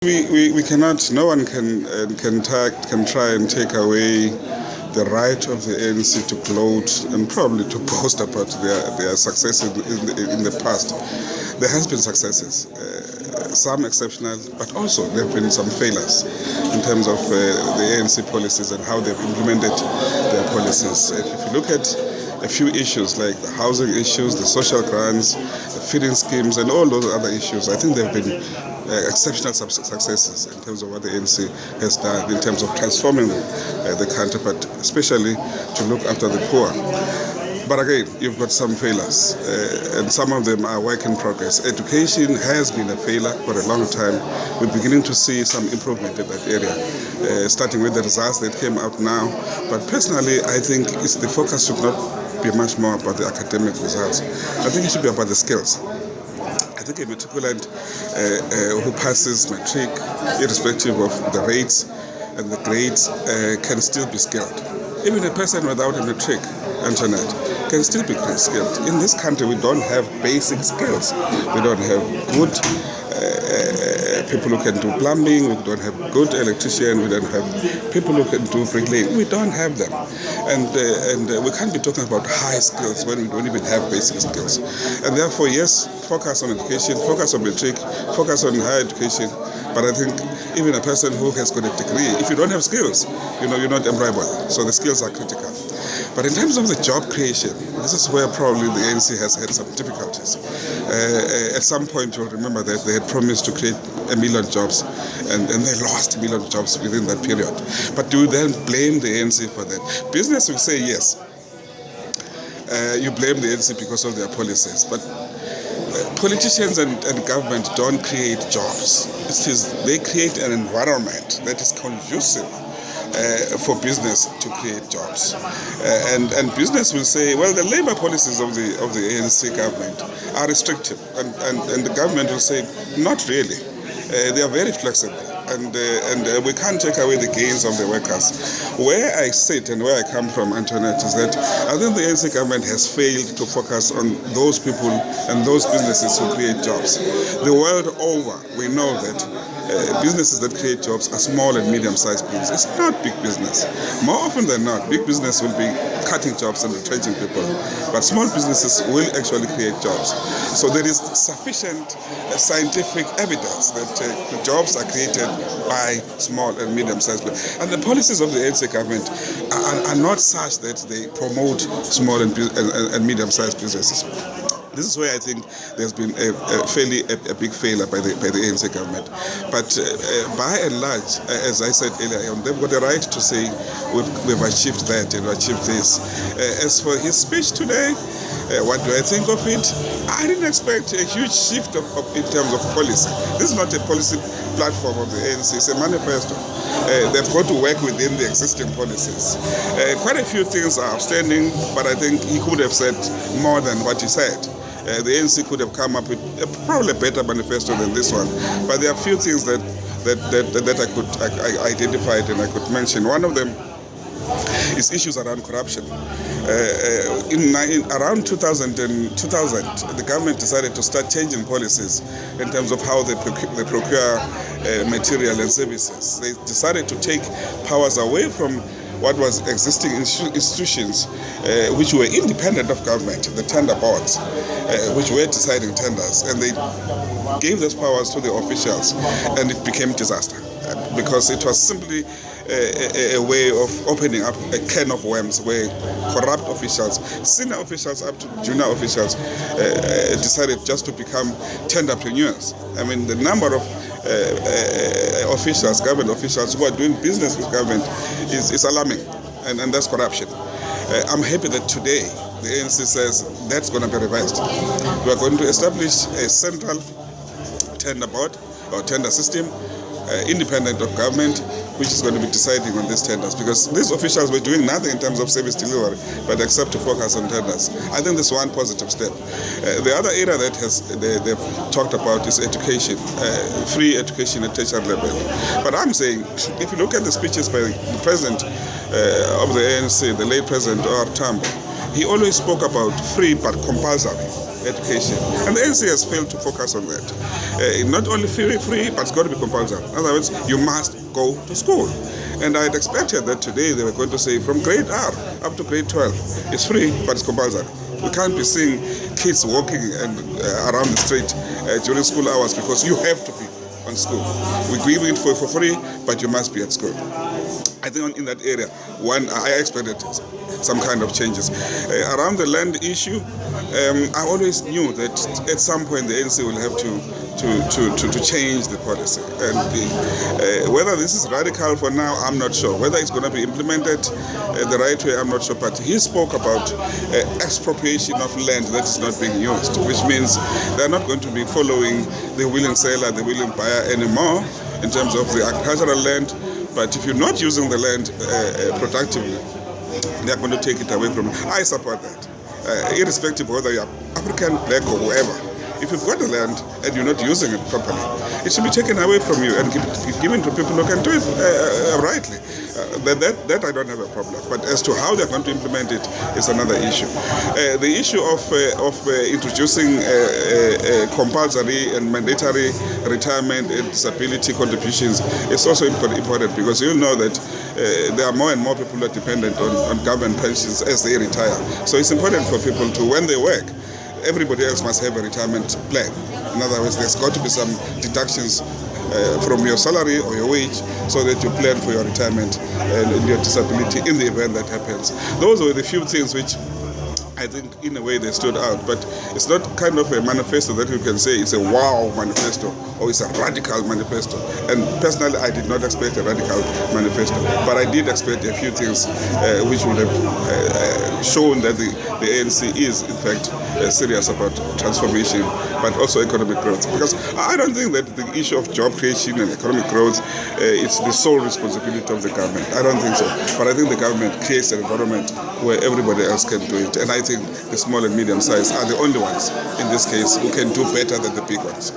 We cannot, no one can try and take away the right of the ANC to gloat and probably to boast about their success in the past. There has been successes, some exceptional, but also there have been some failures in terms of the ANC policies and how they've implemented their policies. If you look at a few issues like the housing issues, the social grants, the feeding schemes, and all those other issues, I think there have been exceptional successes in terms of what the ANC has done in terms of transforming the country, but especially to look after the poor. But again, you've got some failures, and some of them are work in progress. Education has been a failure for a long time. We're beginning to see some improvement in that area, starting with the results that came out now. But personally, I think the focus should not be much more about the academic results. I think it should be about the skills. I think a matriculant who passes matric, irrespective of the rates and the grades, can still be skilled. Even a person without a matric, Antoinette, can still be skilled. In this country, we don't have basic skills. We don't have good people who can do plumbing. We don't have good electricians. We don't have people who can do bricklaying. We don't have them, and we can't be talking about high skills when we don't even have basic skills. And therefore, yes, focus on education, focus on matric, focus on higher education. But I think even a person who has got a degree, if you don't have skills, you're not employable. So the skills are critical. But in terms of the job creation, this is where probably the ANC has had some difficulties. At some point, you'll remember that they had promised to create 1 million jobs, and they lost 1 million jobs within that period. But do you then blame the ANC for that? Business will say yes. You blame the ANC because of their policies, but politicians and government don't create jobs. They create an environment that is conducive for business to create jobs, and business will say, well, the labor policies of the ANC government are restrictive, and the government will say, not really. They are very flexible, and we can't take away the gains of the workers. Where I sit and where I come from, Antoinette, is that I think the ANC government has failed to focus on those people and those businesses who create jobs. The world over, we know that businesses that create jobs are small and medium-sized businesses. It's not big business. More often than not, big business will be cutting jobs and retrenching people, but small businesses will actually create jobs. So there is sufficient scientific evidence that jobs are created by small and medium-sized businesses. And the policies of the ANC government are not such that they promote small and medium-sized businesses. This is where I think there's been a big failure by the ANC government. But by and large, as I said earlier on, they've got the right to say we've achieved that and achieved this. As for his speech today, what do I think of it? I didn't expect a huge shift in terms of policy. This is not a policy platform of the ANC, it's a manifesto. They've got to work within the existing policies. Quite a few things are outstanding, but I think he could have said more than what he said. The ANC could have come up with probably a better manifesto than this one. But there are a few things that I identified and I could mention. One of them is issues around corruption. Around 2000, the government decided to start changing policies in terms of how they procure material and services. They decided to take powers away from what was existing institutions which were independent of government, the tender boards, which were deciding tenders, and they gave those powers to the officials, and it became disaster because it was simply a way of opening up a can of worms where corrupt officials, senior officials up to junior officials, decided just to become tenderpreneurs. I mean, the number of officials, government officials who are doing business with government is alarming, and that's corruption. I'm happy that today the ANC says that's going to be reversed. We are going to establish a central tender board or tender system, independent of government, which is going to be deciding on these tenders, because these officials were doing nothing in terms of service delivery, but except to focus on tenders. I think this is one positive step. The other area that they've talked about is education, free education at tertiary level. But I'm saying, if you look at the speeches by the president of the ANC, the late President Tambo, he always spoke about free but compulsory. education. And the ANC has failed to focus on that. Not only free, but it's got to be compulsory. In other words, you must go to school. And I had expected that today they were going to say from grade R up to grade 12, it's free, but it's compulsory. We can't be seeing kids walking around the street during school hours because you have to be on school. We give it for free, but you must be at school. I think in that area, I expected some kind of changes. Around the land issue, I always knew that at some point the ANC will have to change the policy. And whether this is radical for now, I'm not sure. Whether it's going to be implemented the right way, I'm not sure. But he spoke about expropriation of land that is not being used, which means they're not going to be following the willing seller, the willing buyer anymore in terms of the agricultural land. But if you're not using the land productively, they're going to take it away from you. I support that, irrespective of whether you're African, black, or whoever. If you've got the land and you're not using it properly, it should be taken away from you and given to people who can do it rightly. That I don't have a problem. But as to how they're going to implement it is another issue. The issue of introducing compulsory and mandatory retirement and disability contributions is also important because you know that there are more and more people who are dependent on government pensions as they retire. So it's important for people to, when they work, everybody else must have a retirement plan. In other words, there's got to be some deductions from your salary or your wage so that you plan for your retirement and your disability in the event that happens. Those were the few things which I think in a way they stood out, but it's not kind of a manifesto that you can say it's a wow manifesto or it's a radical manifesto. And personally, I did not expect a radical manifesto, but I did expect a few things which would have shown that the ANC is in fact serious about transformation, but also economic growth. Because I don't think that the issue of job creation and economic growth is the sole responsibility of the government. I don't think so. But I think the government creates an environment where everybody else can do it. And I think the small and medium size are the only ones in this case who can do better than the big ones.